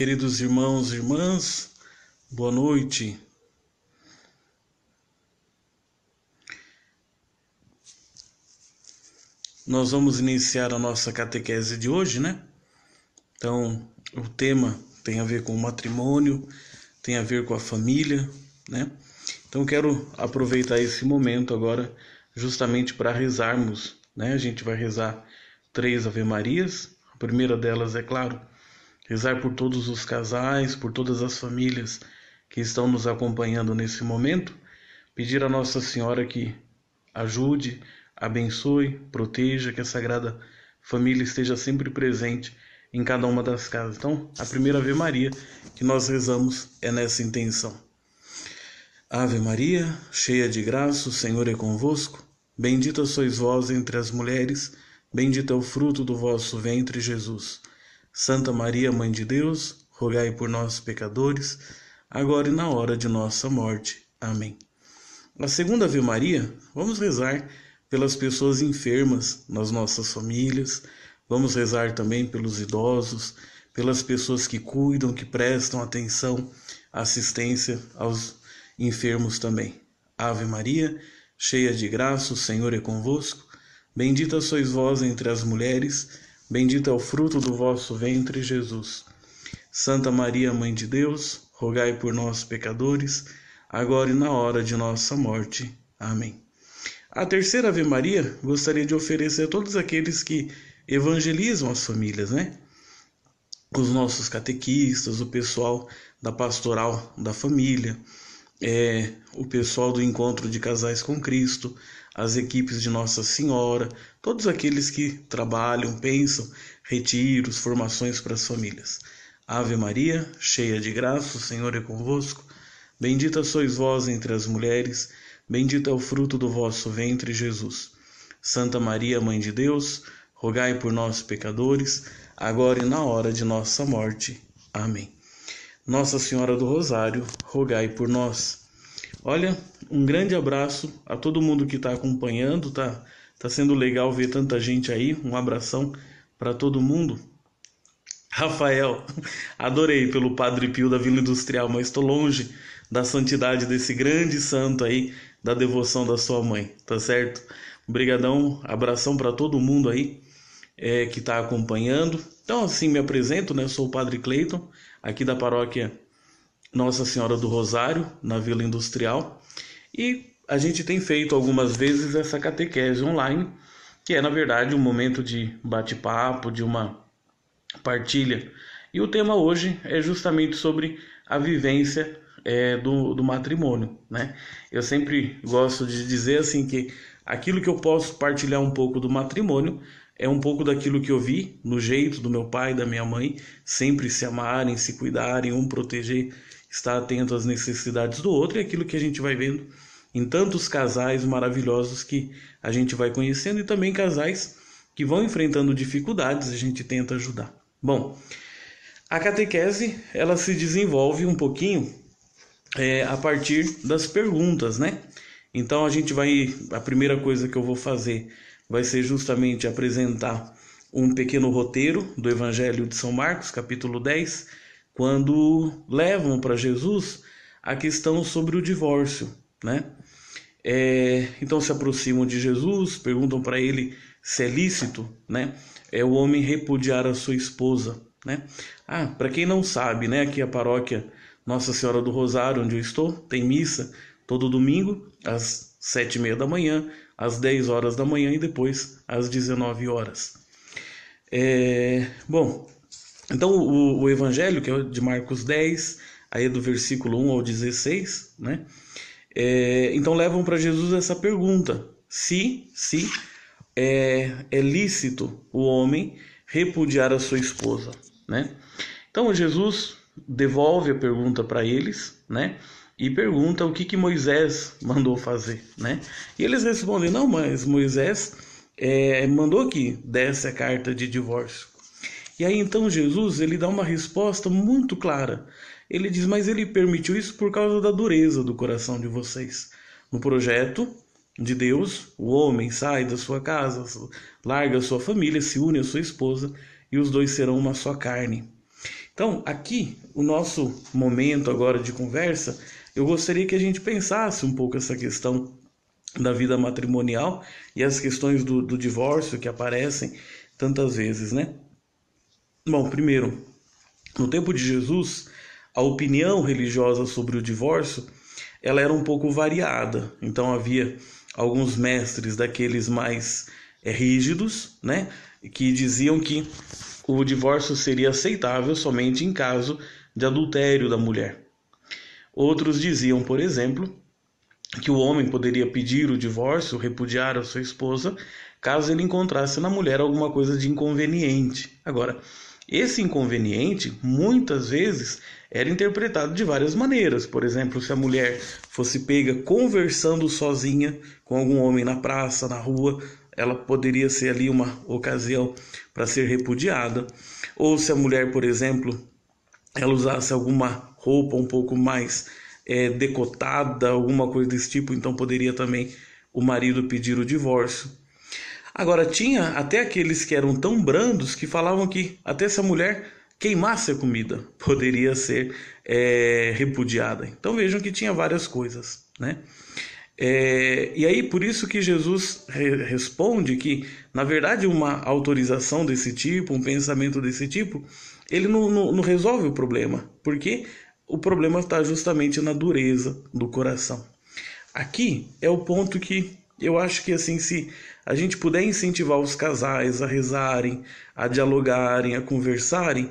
Queridos irmãos e irmãs, boa noite. Nós vamos iniciar a nossa catequese de hoje, né? Então, o tema tem a ver com o matrimônio, tem a ver com a família, né? Então, quero aproveitar esse momento agora justamente para rezarmos, né? A gente vai rezar 3 Ave-Marias. A primeira delas, é claro, rezar por todos os casais, por todas as famílias que estão nos acompanhando nesse momento. Pedir a Nossa Senhora que ajude, abençoe, proteja, que a Sagrada Família esteja sempre presente em cada uma das casas. Então, a primeira Ave Maria que nós rezamos é nessa intenção. Ave Maria, cheia de graça, o Senhor é convosco. Bendita sois vós entre as mulheres, bendito é o fruto do vosso ventre, Jesus. Santa Maria, Mãe de Deus, rogai por nós, pecadores, agora e na hora de nossa morte. Amém. Na segunda Ave Maria, vamos rezar pelas pessoas enfermas nas nossas famílias, vamos rezar também pelos idosos, pelas pessoas que cuidam, que prestam atenção, assistência aos enfermos também. Ave Maria, cheia de graça, o Senhor é convosco. Bendita sois vós entre as mulheres, bendito é o fruto do vosso ventre, Jesus. Santa Maria, Mãe de Deus, rogai por nós, pecadores, agora e na hora de nossa morte. Amém. A terceira Ave Maria, gostaria de oferecer a todos aqueles que evangelizam as famílias, né? Os nossos catequistas, o pessoal da pastoral da família, o pessoal do encontro de casais com Cristo, as equipes de Nossa Senhora, todos aqueles que trabalham, pensam, retiros, formações para as famílias. Ave Maria, cheia de graça, o Senhor é convosco. Bendita sois vós entre as mulheres, bendito é o fruto do vosso ventre, Jesus. Santa Maria, Mãe de Deus, rogai por nós, pecadores, agora e na hora de nossa morte. Amém. Nossa Senhora do Rosário, rogai por nós. Olha, um grande abraço a todo mundo que está acompanhando, tá sendo legal ver tanta gente aí, um abração para todo mundo. Rafael, adorei pelo Padre Pio da Vila Industrial, mas estou longe da santidade desse grande santo aí, da devoção da sua mãe, tá certo? Obrigadão, abração para todo mundo aí que está acompanhando. Então, assim, me apresento, né? Sou o Padre Cleiton, aqui da paróquia Nossa Senhora do Rosário, na Vila Industrial, e a gente tem feito algumas vezes essa catequese online, que é, na verdade, um momento de bate-papo, de uma partilha. E o tema hoje é justamente sobre a vivência do matrimônio, né? Eu sempre gosto de dizer assim que aquilo que eu posso partilhar um pouco do matrimônio é um pouco daquilo que eu vi no jeito do meu pai e da minha mãe, sempre se amarem, se cuidarem, um proteger, estar atento às necessidades do outro, e aquilo que a gente vai vendo em tantos casais maravilhosos que a gente vai conhecendo, e também casais que vão enfrentando dificuldades, a gente tenta ajudar. Bom, a catequese, ela se desenvolve um pouquinho a partir das perguntas, né? Então a primeira coisa que eu vou fazer vai ser justamente apresentar um pequeno roteiro do Evangelho de São Marcos, capítulo 10, quando levam para Jesus a questão sobre o divórcio, né? Então se aproximam de Jesus, perguntam para ele se é lícito, né? O homem repudiar a sua esposa, né? Para quem não sabe, né? Aqui a paróquia Nossa Senhora do Rosário, onde eu estou, tem missa todo domingo, às 7h30 da manhã, às 10 horas da manhã e depois às 19 horas. Bom, então o Evangelho, que é de Marcos 10, aí é do versículo 1 ao 16, né? Então levam para Jesus essa pergunta, se é lícito o homem repudiar a sua esposa, né? Então Jesus devolve a pergunta para eles, né? E pergunta o que Moisés mandou fazer, né? E eles respondem, não, mas Moisés mandou que desse a carta de divórcio. E aí então Jesus, ele dá uma resposta muito clara. Ele diz, mas ele permitiu isso por causa da dureza do coração de vocês. No projeto de Deus, o homem sai da sua casa, larga a sua família, se une à sua esposa e os dois serão uma só carne. Então, aqui, o nosso momento agora de conversa, eu gostaria que a gente pensasse um pouco essa questão da vida matrimonial e as questões do divórcio que aparecem tantas vezes, né? Bom, primeiro, no tempo de Jesus, a opinião religiosa sobre o divórcio, ela era um pouco variada. Então havia alguns mestres daqueles mais rígidos, né, que diziam que o divórcio seria aceitável somente em caso de adultério da mulher. Outros diziam, por exemplo, que o homem poderia pedir o divórcio, repudiar a sua esposa, caso ele encontrasse na mulher alguma coisa de inconveniente. Agora, esse inconveniente, muitas vezes, era interpretado de várias maneiras. Por exemplo, se a mulher fosse pega conversando sozinha com algum homem na praça, na rua, ela poderia ser ali uma ocasião para ser repudiada. Ou se a mulher, por exemplo, ela usasse alguma roupa um pouco mais decotada, alguma coisa desse tipo, então poderia também o marido pedir o divórcio. Agora, tinha até aqueles que eram tão brandos que falavam que até se a mulher queimasse a comida, poderia ser repudiada. Então vejam que tinha várias coisas, né? E aí, por isso que Jesus responde que, na verdade, uma autorização desse tipo, um pensamento desse tipo, ele não resolve o problema, porque o problema está justamente na dureza do coração. Aqui é o ponto que eu acho que, assim, se a gente puder incentivar os casais a rezarem, a dialogarem, a conversarem,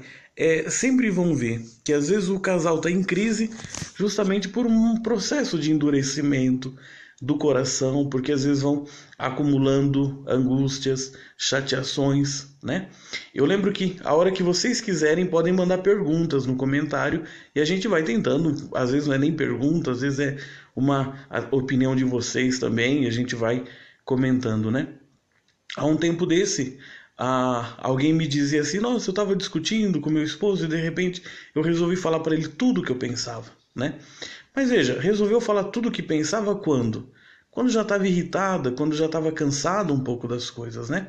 sempre vão ver que às vezes o casal está em crise justamente por um processo de endurecimento do coração, porque às vezes vão acumulando angústias, chateações, né? Eu lembro que a hora que vocês quiserem podem mandar perguntas no comentário e a gente vai tentando, às vezes não é nem pergunta, às vezes é a opinião de vocês também, e a gente vai comentando, né? Há um tempo desse, alguém me dizia assim, nossa, eu estava discutindo com meu esposo e de repente eu resolvi falar para ele tudo o que eu pensava, né? Mas veja, resolveu falar tudo o que pensava quando? Quando já estava irritada, quando já estava cansado um pouco das coisas, né?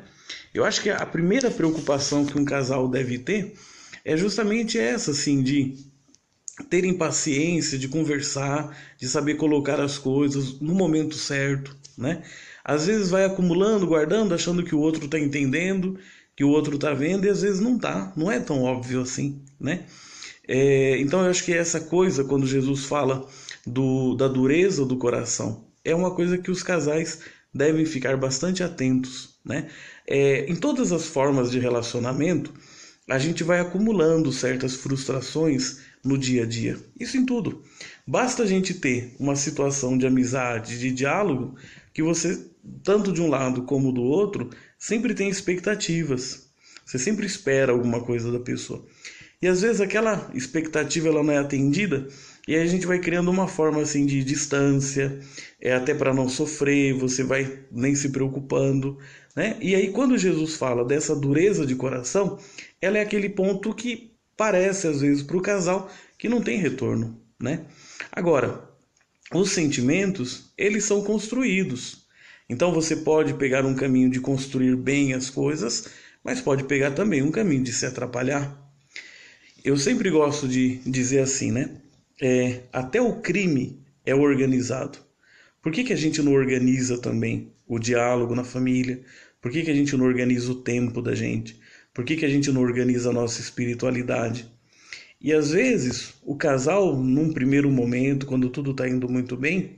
Eu acho que a primeira preocupação que um casal deve ter é justamente essa, assim, de terem paciência, de conversar, de saber colocar as coisas no momento certo, né? Às vezes vai acumulando, guardando, achando que o outro está entendendo, que o outro está vendo, e às vezes não está, não é tão óbvio assim, né? Então eu acho que essa coisa, quando Jesus fala da dureza do coração, é uma coisa que os casais devem ficar bastante atentos, né? Em todas as formas de relacionamento, a gente vai acumulando certas frustrações no dia a dia. Isso em tudo. Basta a gente ter uma situação de amizade, de diálogo, que você, tanto de um lado como do outro, sempre tem expectativas. Você sempre espera alguma coisa da pessoa. E às vezes aquela expectativa ela não é atendida e aí a gente vai criando uma forma assim de distância, até para não sofrer, você vai nem se preocupando, né? E aí quando Jesus fala dessa dureza de coração, ela é aquele ponto que parece às vezes para o casal que não tem retorno, né? Agora, os sentimentos, eles são construídos. Então você pode pegar um caminho de construir bem as coisas, mas pode pegar também um caminho de se atrapalhar. Eu sempre gosto de dizer assim, né? Até o crime é organizado. Por que a gente não organiza também o diálogo na família? Por que a gente não organiza o tempo da gente? Por que a gente não organiza a nossa espiritualidade? E às vezes o casal, num primeiro momento, quando tudo está indo muito bem,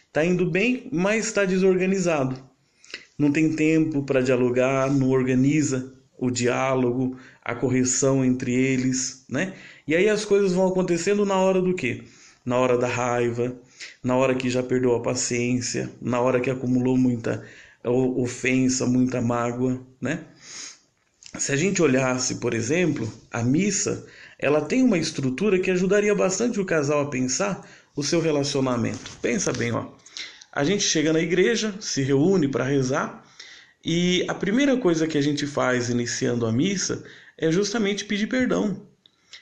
está indo bem, mas está desorganizado. Não tem tempo para dialogar, não organiza o diálogo, a correção entre eles, né? E aí as coisas vão acontecendo na hora do quê? Na hora da raiva, na hora que já perdeu a paciência, na hora que acumulou muita ofensa, muita mágoa, né? Se a gente olhasse, por exemplo, a missa, ela tem uma estrutura que ajudaria bastante o casal a pensar o seu relacionamento. Pensa bem, ó. A gente chega na igreja, se reúne para rezar, e a primeira coisa que a gente faz iniciando a missa é justamente pedir perdão.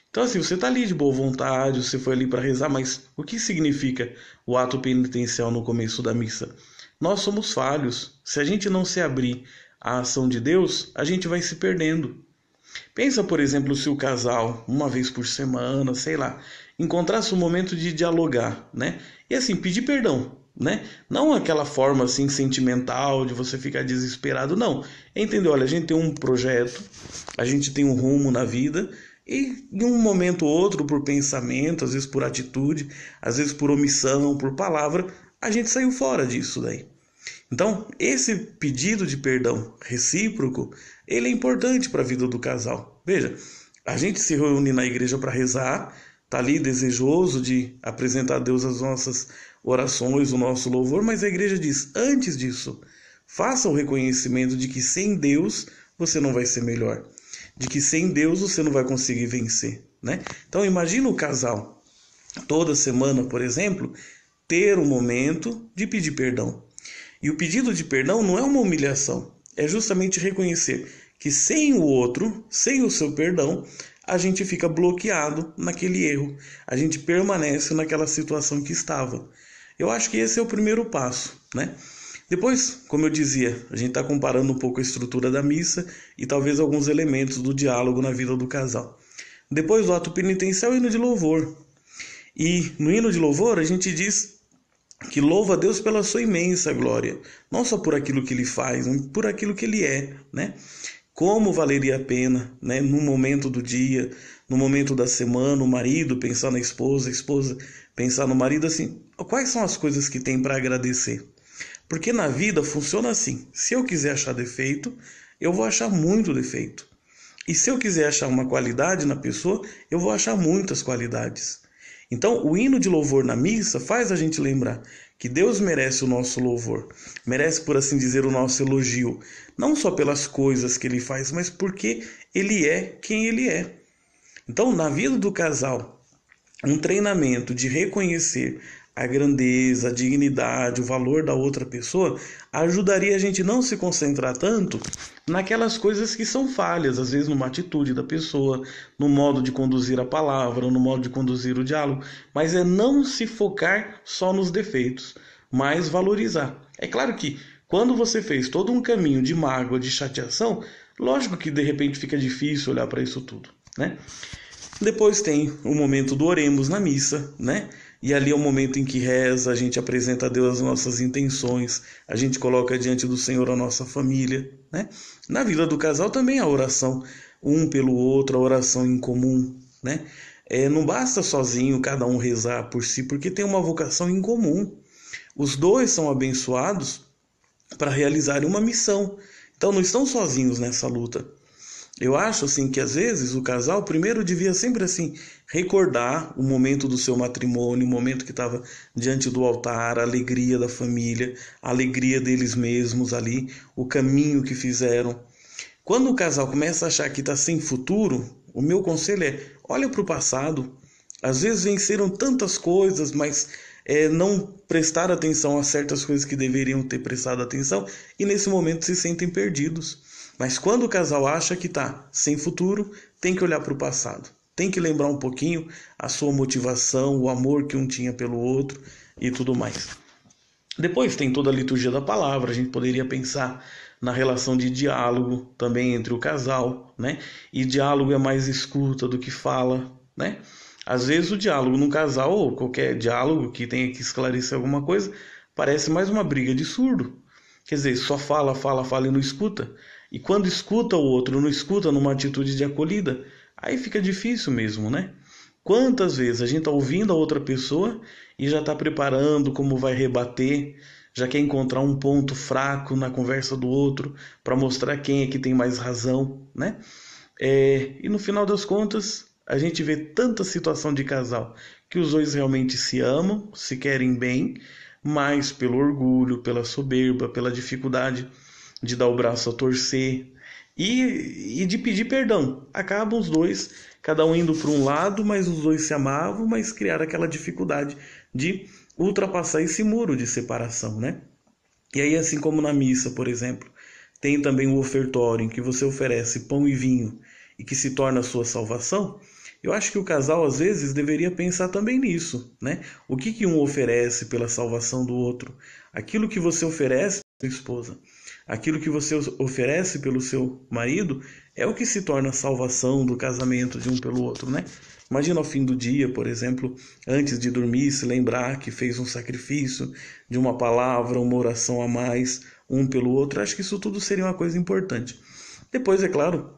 Então assim, você está ali de boa vontade, você foi ali para rezar, mas o que significa o ato penitencial no começo da missa? Nós somos falhos. Se a gente não se abrir à ação de Deus, a gente vai se perdendo. Pensa, por exemplo, se o casal, uma vez por semana, sei lá, encontrasse um momento de dialogar, né? E assim, pedir perdão, né? Não aquela forma assim sentimental de você ficar desesperado, não. É entender, olha, a gente tem um projeto, a gente tem um rumo na vida e em um momento ou outro, por pensamento, às vezes por atitude, às vezes por omissão, por palavra, a gente saiu fora disso daí. Então, esse pedido de perdão recíproco, ele é importante para a vida do casal. Veja, a gente se reúne na igreja para rezar, tá ali desejoso de apresentar a Deus as nossas orações, o nosso louvor, mas a igreja diz, antes disso, faça o reconhecimento de que sem Deus você não vai ser melhor, de que sem Deus você não vai conseguir vencer, né? Então, imagina o casal, toda semana, por exemplo, ter um momento de pedir perdão. E o pedido de perdão não é uma humilhação, é justamente reconhecer que sem o outro, sem o seu perdão, a gente fica bloqueado naquele erro, a gente permanece naquela situação que estava. Eu acho que esse é o primeiro passo, né? Depois, como eu dizia, a gente está comparando um pouco a estrutura da missa e talvez alguns elementos do diálogo na vida do casal. Depois do ato penitencial, o hino de louvor. E no hino de louvor a gente diz que louva a Deus pela sua imensa glória, não só por aquilo que ele faz, mas por aquilo que ele é, né? Como valeria a pena, né, no momento do dia, no momento da semana, o marido pensar na esposa, a esposa pensar no marido, assim, quais são as coisas que tem para agradecer? Porque na vida funciona assim, se eu quiser achar defeito, eu vou achar muito defeito. E se eu quiser achar uma qualidade na pessoa, eu vou achar muitas qualidades. Então, o hino de louvor na missa faz a gente lembrar que Deus merece o nosso louvor, merece, por assim dizer, o nosso elogio, não só pelas coisas que ele faz, mas porque ele é quem ele é. Então, na vida do casal, um treinamento de reconhecer a grandeza, a dignidade, o valor da outra pessoa, ajudaria a gente não se concentrar tanto naquelas coisas que são falhas, às vezes numa atitude da pessoa, no modo de conduzir a palavra, no modo de conduzir o diálogo, mas é não se focar só nos defeitos, mas valorizar. É claro que quando você fez todo um caminho de mágoa, de chateação, lógico que de repente fica difícil olhar para isso tudo, né? Depois tem o momento do oremos na missa, né? E ali é o momento em que reza, a gente apresenta a Deus as nossas intenções, a gente coloca diante do Senhor a nossa família, né? Na vida do casal também a oração, um pelo outro, a oração em comum, né? Não basta sozinho cada um rezar por si, porque tem uma vocação em comum. Os dois são abençoados para realizarem uma missão. Então não estão sozinhos nessa luta. Eu acho assim que às vezes o casal primeiro devia sempre assim recordar o momento do seu matrimônio, o momento que estava diante do altar, a alegria da família, a alegria deles mesmos ali, o caminho que fizeram. Quando o casal começa a achar que está sem futuro, o meu conselho é: olha para o passado. Às vezes venceram tantas coisas, mas não prestaram atenção a certas coisas que deveriam ter prestado atenção e nesse momento se sentem perdidos. Mas quando o casal acha que está sem futuro, tem que olhar para o passado. Tem que lembrar um pouquinho a sua motivação, o amor que um tinha pelo outro e tudo mais. Depois tem toda a liturgia da palavra, a gente poderia pensar na relação de diálogo também entre o casal, né? E diálogo é mais escuta do que fala, né? Às vezes o diálogo num casal, ou qualquer diálogo que tenha que esclarecer alguma coisa, parece mais uma briga de surdo. Quer dizer, só fala, fala, fala e não escuta. E quando escuta o outro, não escuta numa atitude de acolhida, aí fica difícil mesmo, né? Quantas vezes a gente está ouvindo a outra pessoa e já está preparando como vai rebater, já quer encontrar um ponto fraco na conversa do outro para mostrar quem é que tem mais razão, né? E no final das contas, a gente vê tanta situação de casal que os dois realmente se amam, se querem bem, mas pelo orgulho, pela soberba, pela dificuldade de dar o braço a torcer e de pedir perdão. Acabam os dois, cada um indo para um lado, mas os dois se amavam, mas criaram aquela dificuldade de ultrapassar esse muro de separação, né? E aí, assim como na missa, por exemplo, tem também o ofertório em que você oferece pão e vinho e que se torna a sua salvação. Eu acho que o casal, às vezes, deveria pensar também nisso, né? O que um oferece pela salvação do outro? Aquilo que você oferece para sua esposa, Aquilo que você oferece pelo seu marido é o que se torna a salvação do casamento de um pelo outro, né? Imagina ao fim do dia, por exemplo, antes de dormir, se lembrar que fez um sacrifício de uma palavra, uma oração a mais, um pelo outro. Acho que isso tudo seria uma coisa importante. Depois, é claro,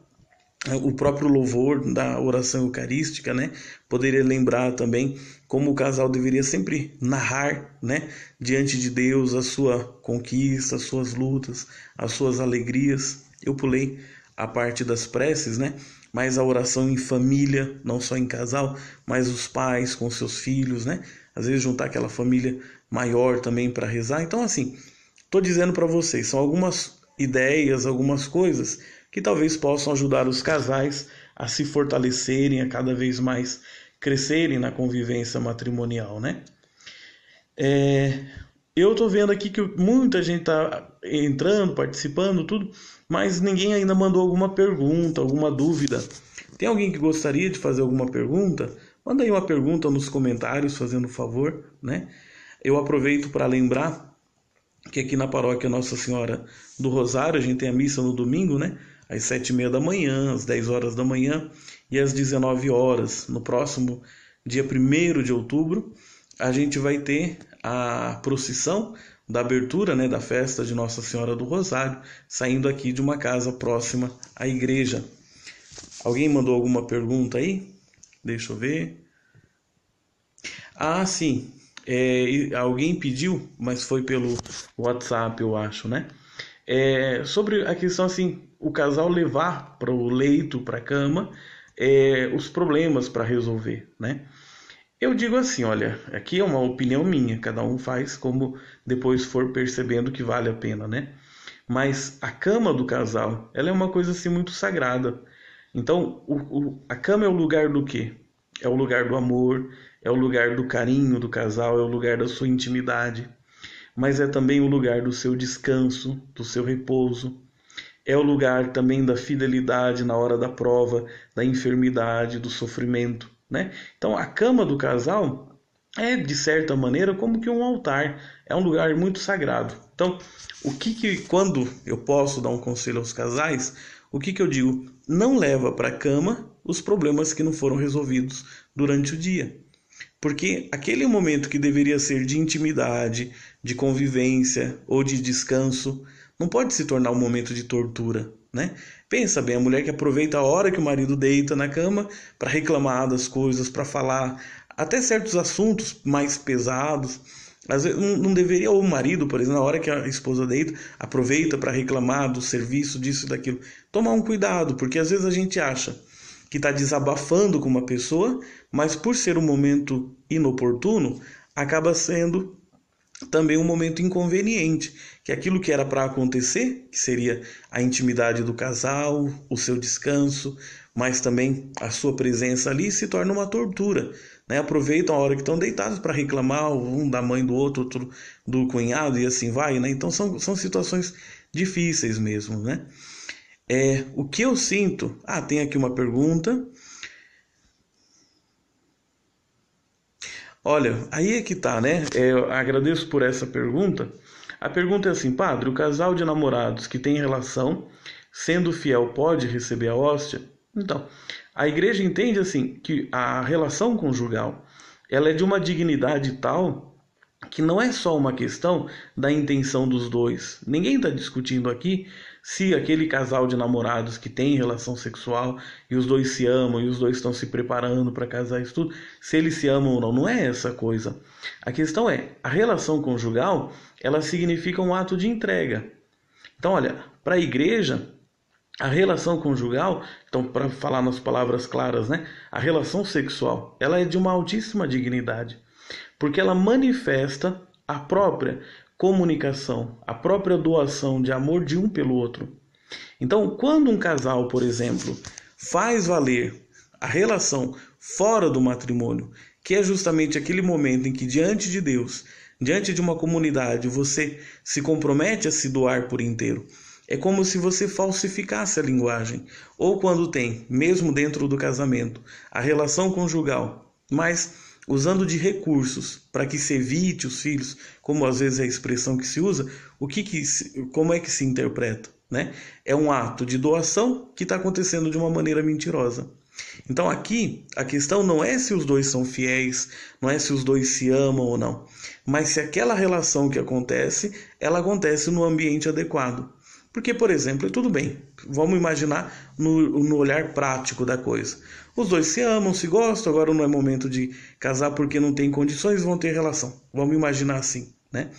o próprio louvor da oração eucarística, né? Poderia lembrar também como o casal deveria sempre narrar, né? Diante de Deus a sua conquista, as suas lutas, as suas alegrias. Eu pulei a parte das preces, né? Mas a oração em família, não só em casal, mas os pais com seus filhos, né? Às vezes juntar aquela família maior também para rezar. Então, assim, estou dizendo para vocês, são algumas ideias, algumas coisas que talvez possam ajudar os casais a se fortalecerem, a cada vez mais crescerem na convivência matrimonial, né? Eu estou vendo aqui que muita gente está entrando, participando, tudo, mas ninguém ainda mandou alguma pergunta, alguma dúvida. Tem alguém que gostaria de fazer alguma pergunta? Manda aí uma pergunta nos comentários, fazendo favor, né? Eu aproveito para lembrar que aqui na paróquia Nossa Senhora do Rosário, a gente tem a missa no domingo, né? Às 7h30 da manhã, às 10 horas da manhã e às 19 horas. No próximo dia 1º de outubro, a gente vai ter a procissão da abertura, né, da festa de Nossa Senhora do Rosário, saindo aqui de uma casa próxima à igreja. Alguém mandou alguma pergunta aí? Deixa eu ver. Ah, sim. Alguém pediu, mas foi pelo WhatsApp, eu acho, né? Sobre a questão, assim, o casal levar para o leito, para a cama, os problemas para resolver, né? Eu digo assim, olha, aqui é uma opinião minha, cada um faz como depois for percebendo que vale a pena, né? Mas a cama do casal, ela é uma coisa assim muito sagrada. Então, a cama é o lugar do quê? É o lugar do amor, é o lugar do carinho do casal, é o lugar da sua intimidade, mas é também o lugar do seu descanso, do seu repouso, é o lugar também da fidelidade na hora da prova, da enfermidade, do sofrimento, né? Então a cama do casal é, de certa maneira, como que um altar, é um lugar muito sagrado. Então, quando eu posso dar um conselho aos casais, o que eu digo? Não leva para a cama os problemas que não foram resolvidos durante o dia. Porque aquele momento que deveria ser de intimidade, de convivência ou de descanso, não pode se tornar um momento de tortura, né? Pensa bem, a mulher que aproveita a hora que o marido deita na cama para reclamar das coisas, para falar até certos assuntos mais pesados. Às vezes não deveria, ou o marido, por exemplo, na hora que a esposa deita, aproveita para reclamar do serviço, disso e daquilo. Tomar um cuidado, porque às vezes a gente acha que está desabafando com uma pessoa, mas por ser um momento inoportuno, acaba sendo também um momento inconveniente, que aquilo que era para acontecer, que seria a intimidade do casal, o seu descanso, mas também a sua presença ali, se torna uma tortura, né? Aproveitam a hora que estão deitados para reclamar, um da mãe do outro, outro do cunhado, e assim vai, né? Então são situações difíceis mesmo, né? O que eu sinto... tem aqui uma pergunta. Olha, aí é que tá, né? Eu agradeço por essa pergunta. A pergunta é assim, padre, o casal de namorados que tem relação, sendo fiel, pode receber a hóstia? Então, a igreja entende assim que a relação conjugal, ela é de uma dignidade tal que não é só uma questão da intenção dos dois. Ninguém está discutindo aqui se aquele casal de namorados que tem relação sexual e os dois se amam e os dois estão se preparando para casar, isso tudo, se eles se amam ou não, não é essa coisa. A questão é, a relação conjugal, ela significa um ato de entrega. Então, olha, para a igreja, a relação conjugal, então para falar nas palavras claras, né, a relação sexual, ela é de uma altíssima dignidade, porque ela manifesta a própria comunicação, a própria doação de amor de um pelo outro. Então, quando um casal, por exemplo, faz valer a relação fora do matrimônio, que é justamente aquele momento em que diante de Deus, diante de uma comunidade, você se compromete a se doar por inteiro, é como se você falsificasse a linguagem. Ou quando tem, mesmo dentro do casamento, a relação conjugal, mas usando de recursos para que se evite os filhos, como às vezes é a expressão que se usa, como é que se interpreta, né? É um ato de doação que está acontecendo de uma maneira mentirosa. Então aqui a questão não é se os dois são fiéis, não é se os dois se amam ou não, mas se aquela relação que acontece, ela acontece no ambiente adequado. Porque, por exemplo, tudo bem, vamos imaginar no olhar prático da coisa. Os dois se amam, se gostam, agora não é momento de casar porque não tem condições, vão ter relação. Vamos imaginar assim, né?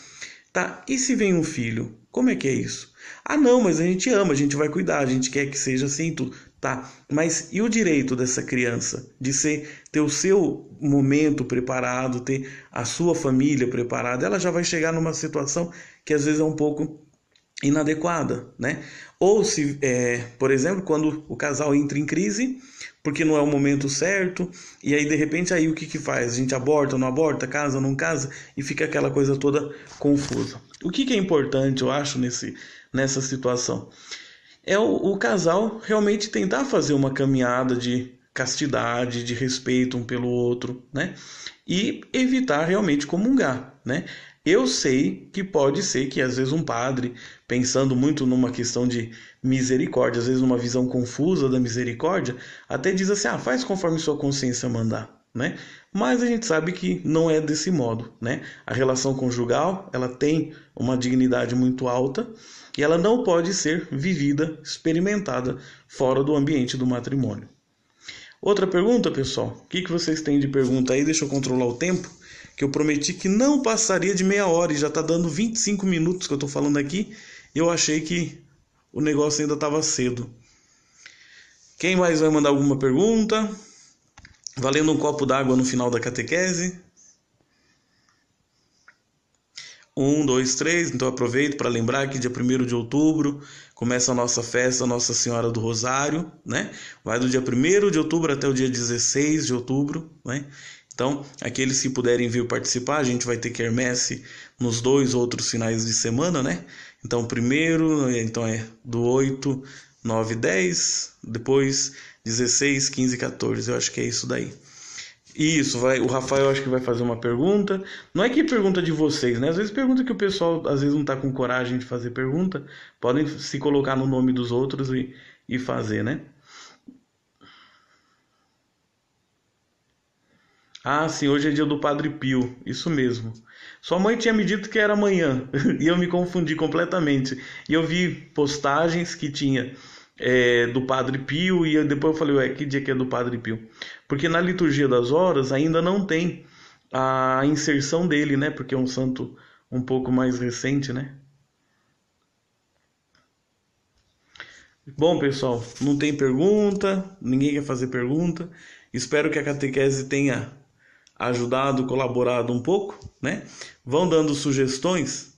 Tá, e se vem um filho? Como é que é isso? Ah, não, mas a gente ama, a gente vai cuidar, a gente quer que seja assim e tudo. Tá, mas e o direito dessa criança de ter o seu momento preparado, ter a sua família preparada? Ela já vai chegar numa situação que às vezes é um pouco inadequada, né? Ou se, por exemplo, quando o casal entra em crise, porque não é o momento certo, e aí de repente aí o que faz? A gente aborta, não aborta, casa, não casa, e fica aquela coisa toda confusa. O que é importante, eu acho, nessa situação? É o casal realmente tentar fazer uma caminhada de castidade, de respeito um pelo outro, né? E evitar realmente comungar, né? Eu sei que pode ser que às vezes um padre, pensando muito numa questão de misericórdia, às vezes numa visão confusa da misericórdia, até diz assim, faz conforme sua consciência mandar, né? Mas a gente sabe que não é desse modo, né? A relação conjugal, ela tem uma dignidade muito alta e ela não pode ser vivida, experimentada fora do ambiente do matrimônio. Outra pergunta, pessoal? O que vocês têm de pergunta aí? Deixa eu controlar o tempo, que eu prometi que não passaria de meia hora e já está dando 25 minutos que eu estou falando aqui. E eu achei que o negócio ainda estava cedo. Quem mais vai mandar alguma pergunta? Valendo um copo d'água no final da catequese. 1, 2, 3. Então aproveito para lembrar que dia 1º de outubro começa a nossa festa Nossa Senhora do Rosário, né? Vai do dia 1º de outubro até o dia 16 de outubro, né? Então, aqueles que puderem vir participar, a gente vai ter quermesse nos 2 outros finais de semana, né? Então, primeiro, então é do 8, 9, 10, depois 16, 15 e 14. Eu acho que é isso daí. Isso, o Rafael acho que vai fazer uma pergunta. Não é que pergunta de vocês, né? Às vezes pergunta que o pessoal às vezes não tá com coragem de fazer pergunta. Podem se colocar no nome dos outros e fazer, né? Ah, sim, hoje é dia do Padre Pio, isso mesmo. Sua mãe tinha me dito que era amanhã e eu me confundi completamente. E eu vi postagens que tinha do Padre Pio e depois eu falei, ué, que dia que é do Padre Pio? Porque na liturgia das horas ainda não tem a inserção dele, né? Porque é um santo um pouco mais recente, né? Bom, pessoal, não tem pergunta, ninguém quer fazer pergunta. Espero que a catequese tenha ajudado, colaborado um pouco, né? Vão dando sugestões.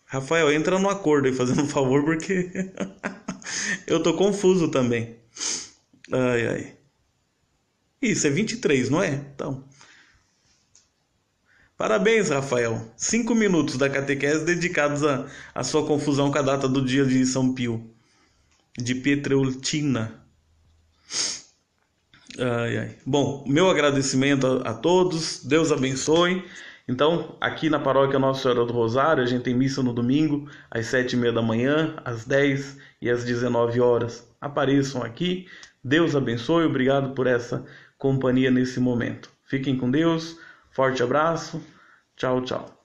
Rafael, entra no acordo aí, fazendo um favor, porque eu tô confuso também. Ai, ai. Isso, é 23, não é? Então. Parabéns, Rafael. 5 minutos da catequese dedicados à sua confusão com a data do dia de São Pio. De Pietrelcina. Ai, ai. Bom, meu agradecimento a todos. Deus abençoe. Então, aqui na paróquia Nossa Senhora do Rosário, a gente tem missa no domingo, às 7h30 da manhã, às 10 e às 19 horas. Apareçam aqui. Deus abençoe. Obrigado por essa companhia nesse momento. Fiquem com Deus. Forte abraço. Tchau, tchau.